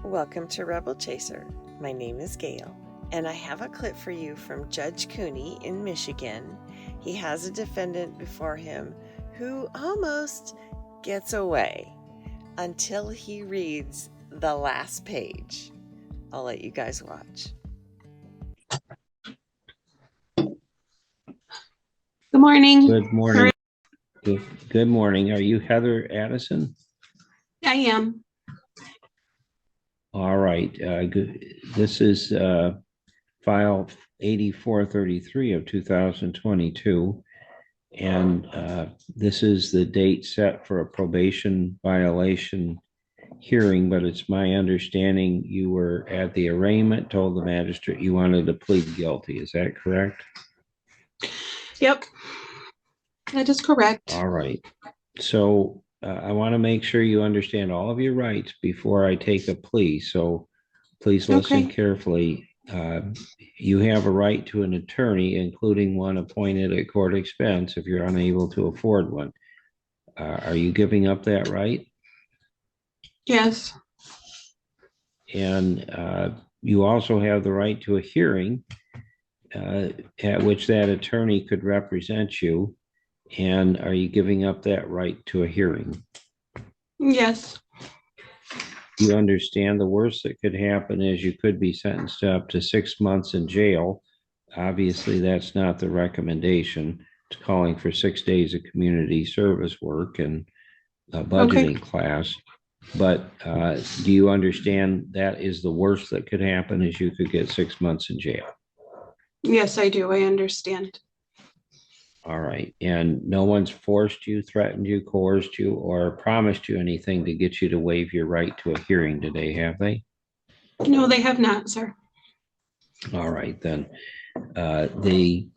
Welcome to Rebel Chaser. My name is Gail, and I have a clip for you from Judge Cooney in Michigan. He has a defendant before him who almost gets away until he reads the last page. I'll let you guys watch. Good morning. Good morning. Good morning. Are you Heather Addison? I am. All right. This is file 8433 of 2022. And this is the date set for a probation violation hearing, but it's my understanding you were at the arraignment, told the magistrate you wanted to plead guilty. Is that correct? Yep. That is correct. All right. So I want to make sure you understand all of your rights before I take a plea. So please listen carefully. You have a right to an attorney, including one appointed at court expense if you're unable to afford one. Are you giving up that right? Yes. And you also have the right to a hearing at which that attorney could represent you. And are you giving up that right to a hearing? Yes. You understand the worst that could happen is you could be sentenced to up to 6 months in jail. Obviously, that's not the recommendation. It's calling for 6 days of community service work and a budgeting class. But do you understand that is the worst that could happen is you could get 6 months in jail? Yes, I do. I understand. All right. And no one's forced you, threatened you, coerced you, or promised you anything to get you to waive your right to a hearing today, have they? No, they have not, sir. All right, then. The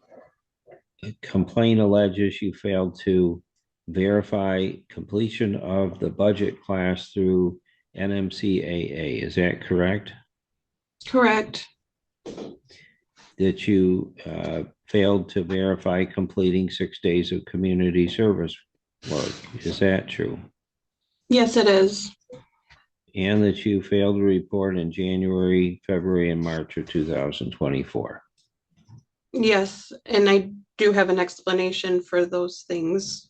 complaint alleges you failed to verify completion of the budget class through NMCAA. Is that correct? Correct. That you failed to verify completing 6 days of community service work. Is that true? Yes, it is. And that you failed to report in January, February, and March of 2024. Yes, and I do have an explanation for those things,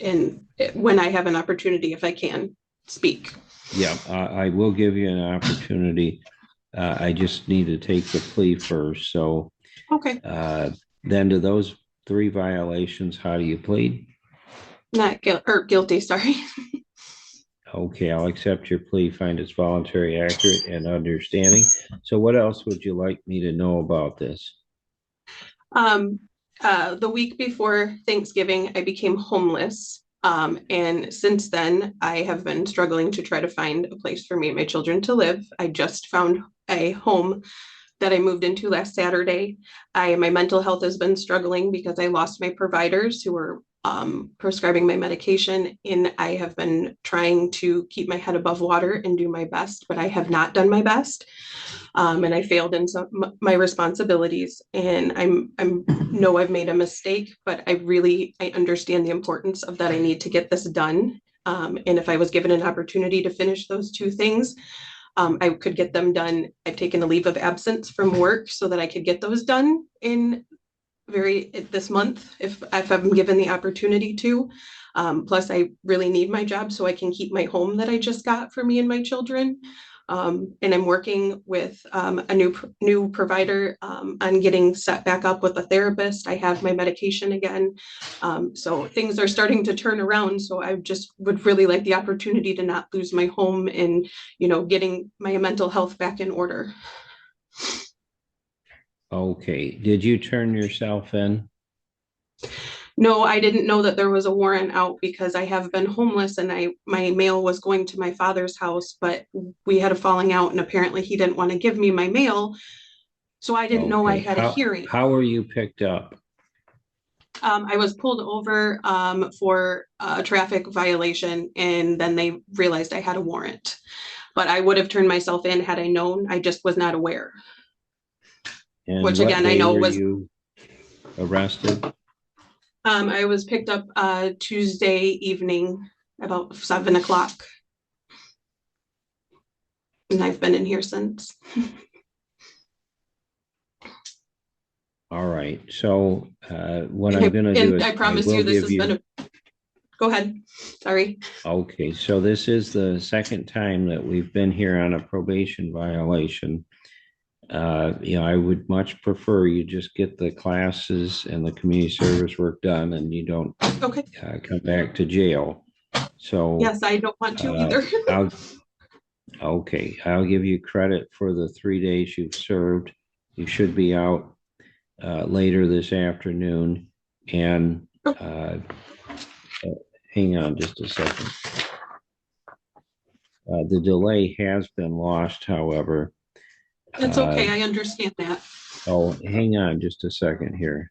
and when I have an opportunity, if I can speak. Yeah, I will give you an opportunity. I just need to take the plea first. So, then to those 3 violations, how do you plead? Not guilty, sorry. Okay, I'll accept your plea, find it's voluntary, accurate, and understanding. So what else would you like me to know about this? The week before Thanksgiving, I became homeless. And since then, I have been struggling to try to find a place for me and my children to live. I just found a home that I moved into last Saturday. My mental health has been struggling because I lost my providers who were prescribing my medication, and I have been trying to keep my head above water and do my best, but I have not done my best. And I failed in some my responsibilities, and I know I've made a mistake, but I understand the importance of that. I need to get this done. And if I was given an opportunity to finish those 2 things, I could get them done. I've taken a leave of absence from work so that I could get those done in this month if I'm given the opportunity to. Plus, I really need my job so I can keep my home that I just got for me and my children. And I'm working with a new provider on getting set back up with a therapist. I have my medication again. So things are starting to turn around. So I just would really like the opportunity to not lose my home and, getting my mental health back in order. Okay. Did you turn yourself in? No, I didn't know that there was a warrant out because I have been homeless, and my mail was going to my father's house, but we had a falling out, and apparently he didn't want to give me my mail. So I didn't know I had a hearing. How were you picked up? I was pulled over for a traffic violation, and then they realized I had a warrant. But I would have turned myself in had I known. I just was not aware. And which again, I know was you arrested? I was picked up Tuesday evening about 7 o'clock. And I've been in here since. All right, so what I'm gonna do is I promise you this has been go ahead, sorry. Okay, so this is the second time that we've been here on a probation violation. I would much prefer you just get the classes and the community service work done and you don't Okay. Come back to jail. So yes, I don't want to either. I'll give you credit for the 3 days you've served. You should be out later this afternoon. And hang on just a second. The delay has been lost, however. That's okay. I understand that. Oh, hang on just a second here.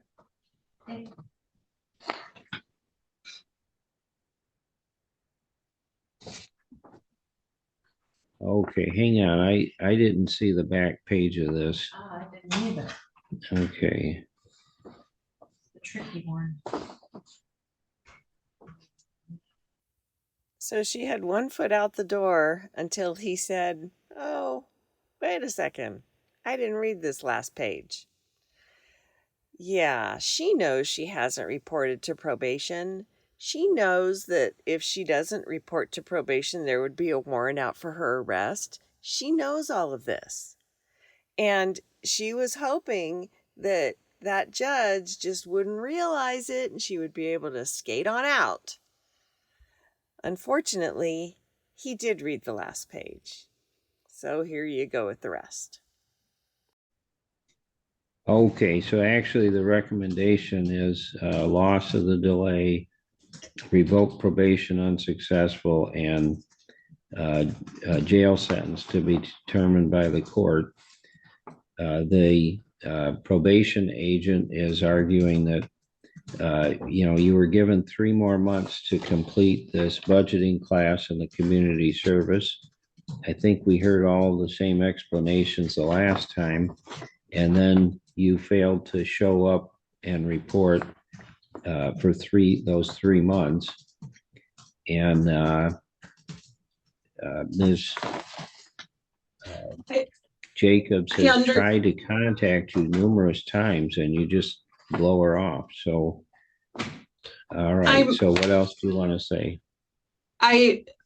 Okay, hang on. I didn't see the back page of this. Oh, I didn't either. Okay. The tricky one. So she had one foot out the door until he said, "Oh, wait a second. I didn't read this last page." Yeah, she knows she hasn't reported to probation. She knows that if she doesn't report to probation, there would be a warrant out for her arrest. She knows all of this. And she was hoping that that judge just wouldn't realize it and she would be able to skate on out. Unfortunately, he did read the last page. So here you go with the rest. Okay, so actually the recommendation is loss of the delay, revoke probation unsuccessful, and jail sentence to be determined by the court. The probation agent is arguing that you were given 3 more months to complete this budgeting class in the community service. I think we heard all the same explanations the last time, and then you failed to show up and report for those 3 months. And Ms. Jacobs has tried to contact you numerous times and you just blow her off. So, all right. So what else do you want to say?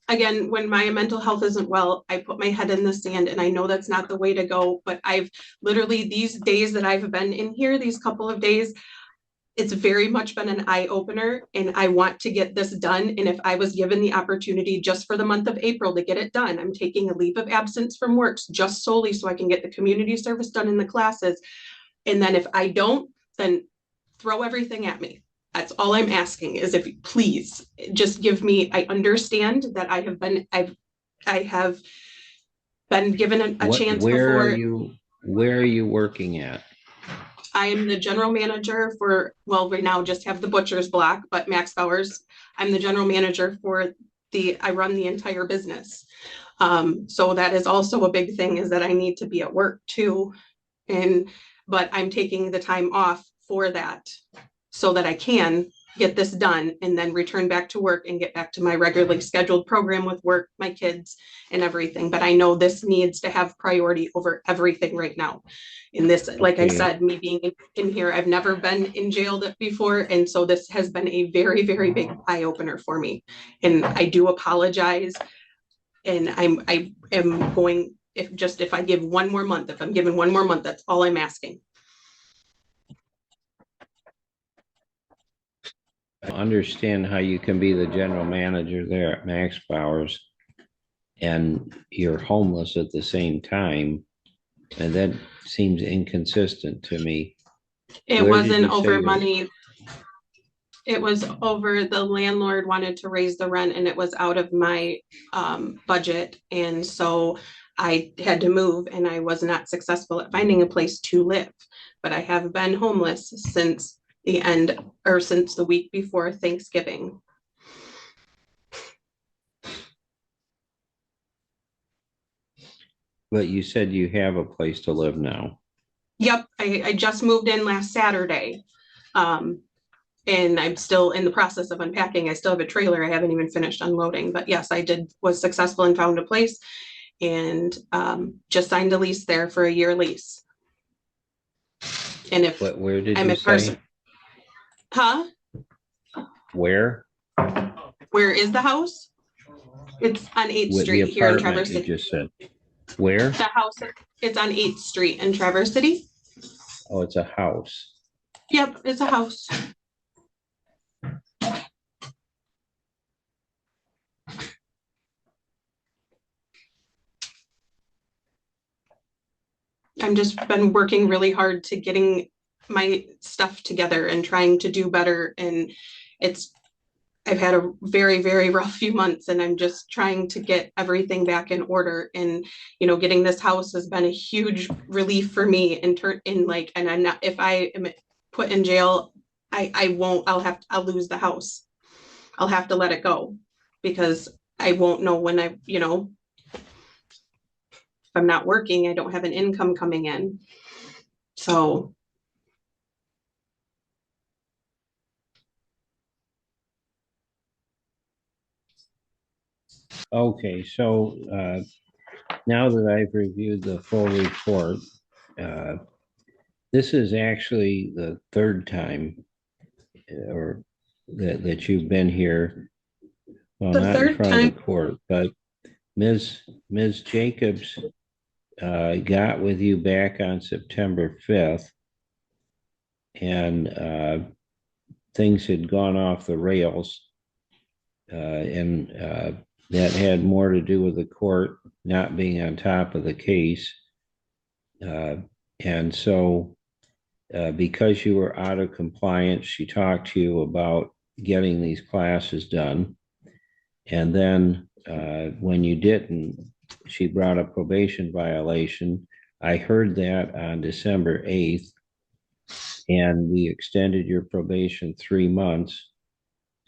Again, when my mental health isn't well, I put my head in the sand, and I know that's not the way to go, but I've literally, these days that I've been in here, these couple of days, it's very much been an eye opener, and I want to get this done. And if I was given the opportunity just for the month of April to get it done, I'm taking a leave of absence from work just solely so I can get the community service done in the classes. And then if I don't, then throw everything at me. That's all I'm asking, is if you please just give me, I understand that I have been given a chance before. Where are you working at? I am the general manager for, well, right now just have the butcher's block, but Max Bowers, I'm the general manager for I run the entire business. So that is also a big thing, is that I need to be at work too. But I'm taking the time off for that so that I can get this done and then return back to work and get back to my regularly scheduled program with work, my kids and everything. But I know this needs to have priority over everything right now. In this, like I said, me being in here, I've never been in jail before. And so this has been a very, very big eye opener for me. And I do apologize. And I am going, if I give one more month, if I'm given one more month, that's all I'm asking. I understand how you can be the general manager there at Max Bowers and you're homeless at the same time. And that seems inconsistent to me. It wasn't over money. It was over, the landlord wanted to raise the rent and it was out of my budget. And so I had to move, and I was not successful at finding a place to live. But I have been homeless since since the week before Thanksgiving. But you said you have a place to live now. Yep, I just moved in last Saturday. And I'm still in the process of unpacking. I still have a trailer I haven't even finished unloading. But yes, I was successful and found a place. and just signed a lease there for a year lease. And if Where did I'm you in person, say? huh? Where? Where is the house? It's on 8th With the Street here in apartment Traverse you City. just said. Where? The house, it's on 8th Street in Traverse City. Oh, it's a house. Yep, it's a house. I'm just been working really hard to getting my stuff together and trying to do better. And I've had a very, very rough few months, and I'm just trying to get everything back in order. And, getting this house has been a huge relief for me and I'm not, if I am put in jail, I'll lose the house. I'll have to let it go because I won't know when if I'm not working, I don't have an income coming in. So Okay, so now that I've reviewed the full report, uh, this is actually the third time or that you've been here. Well, the not in third front of time, the court, but Ms. Jacobs got with you back on September 5th, and things had gone off the rails, and that had more to do with the court not being on top of the case. And so because you were out of compliance, she talked to you about getting these classes done. And then when you didn't, she brought a probation violation. I heard that on December 8th, and we extended your probation 3 months.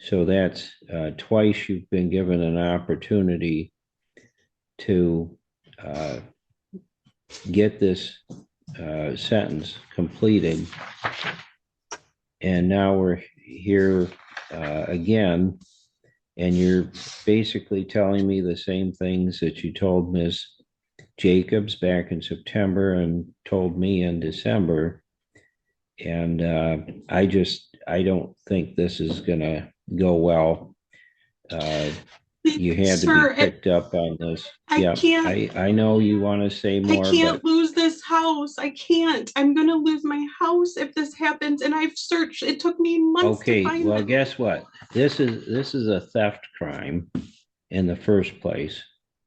So that's twice you've been given an opportunity to get this sentence completed. And now we're here again, and you're basically telling me the same things that you told Ms. Jacobs back in September and told me in December. And I don't think this is gonna go well. You had to be picked up on this. I know you want to say more, I can't but lose this house. I can't. I'm gonna lose my house if this happens. And I've searched. It took me months to okay, find well, it. guess what? This is a theft crime in the first place.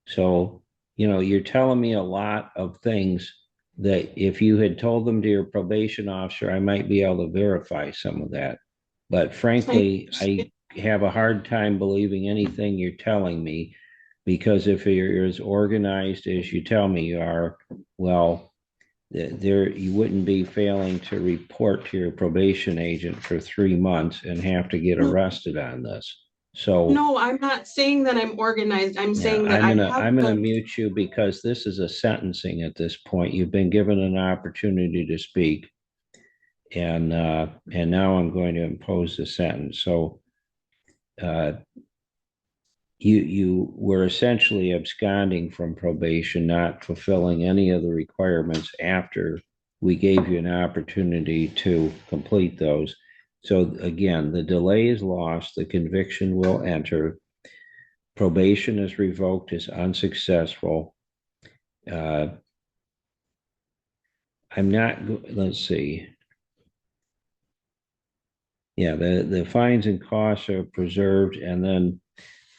So, you're telling me a lot of things that if you had told them to your probation officer, I might be able to verify some of that. But frankly, I have a hard time believing anything you're telling me, because if you're as organized as you tell me you are, well, you wouldn't be failing to report to your probation agent for 3 months and have to get arrested on this. So No, I'm not saying that I'm organized. I'm yeah, saying that I'm gonna mute you because this is a sentencing at this point. You've been given an opportunity to speak, and now I'm going to impose the sentence. So you were essentially absconding from probation, not fulfilling any of the requirements after we gave you an opportunity to complete those. So again, the delay is lost, the conviction will enter, probation is revoked as unsuccessful. I'm not, let's see. Yeah, the fines and costs are preserved, and then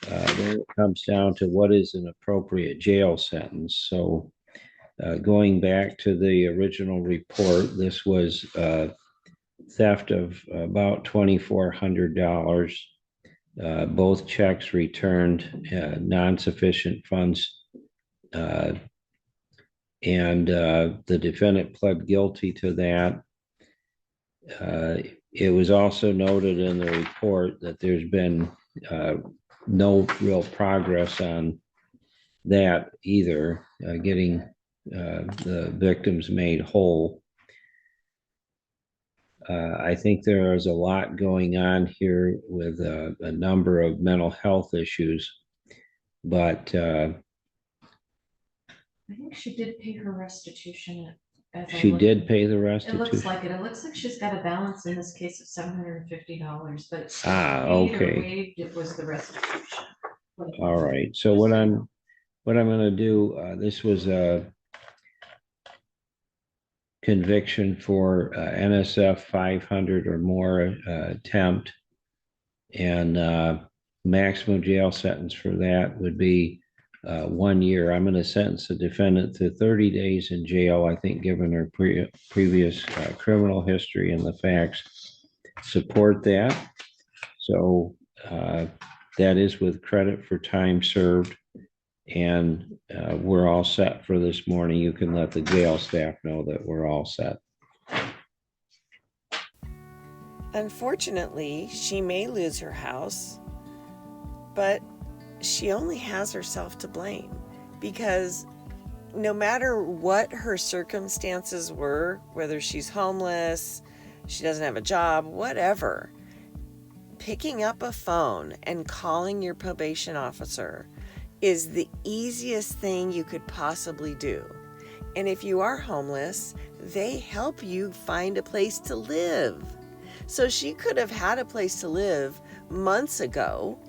then it comes down to what is an appropriate jail sentence. So going back to the original report, this was theft of about $2,400. Both checks returned, non-sufficient funds, and the defendant pled guilty to that. It was also noted in the report that there's been no real progress on that either, getting the victims made whole. I think there is a lot going on here with a number of mental health issues, but I think she did pay her restitution. As I She looked. did pay the It looks restitution? like it. It looks like she's got a balance in this case of $750, but it's Ah, paid or okay. waived. It was the restitution. All right, so what I'm gonna do, this was a conviction for NSF 500 or more attempt. And maximum jail sentence for that would be 1 year. I'm gonna sentence the defendant to 30 days in jail. I think given her previous criminal history and the facts support that. So that is with credit for time served. And we're all set for this morning. You can let the jail staff know that we're all set. Unfortunately, she may lose her house, but she only has herself to blame, because no matter what her circumstances were, whether she's homeless, she doesn't have a job, whatever, picking up a phone and calling your probation officer is the easiest thing you could possibly do. And if you are homeless, they help you find a place to live. So she could have had a place to live months ago.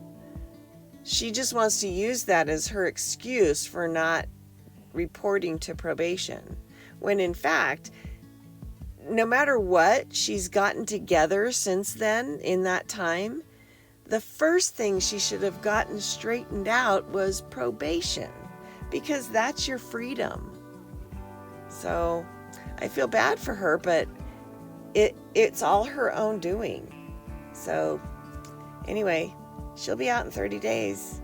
She just wants to use that as her excuse for not reporting to probation, when in fact, no matter what she's gotten together since then, in that time, the first thing she should have gotten straightened out was probation, because that's your freedom. So I feel bad for her, but it's all her own doing. So anyway, she'll be out in 30 days.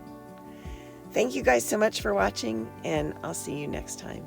Thank you guys so much for watching, and I'll see you next time.